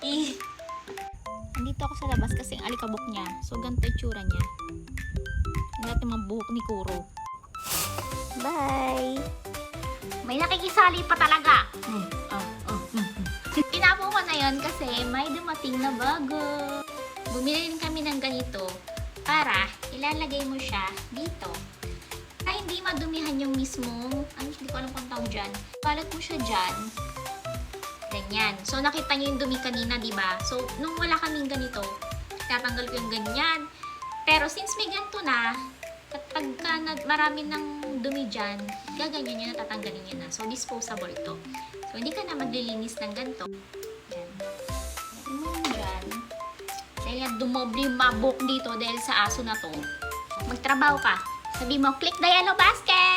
Eh. Andito ako sa labas kasi ang alikabok niya. So, ganito yung tsura niya. Ganito yung mga buhok ni Kuro. Bye! May nakikisali pa talaga. Tinapo ko na yon kasi may dumating na bago. Bumili din kami ng ganito para ilalagay mo siya dito. Para hindi madumihan yung mismong, hindi ko alam kung tawag dyan. Balat mo siya dyan. Ganyan. So, nakita niyo yung dumi kanina, di ba? So, nung wala kaming ganito, tatanggal ko yung ganyan. Pero, since may ganito na, at pagka marami ng dumi dyan, gaganyan nyo na, tatanggalin nyo na. So, disposable to. So, hindi ka na maglilinis ng ganito. Yan. Lagyan mo yun dyan. Dahil nga dumoble yung mabok dito dahil sa aso na to. Magtrabaho ka. Sabi mo, click the yellow basket!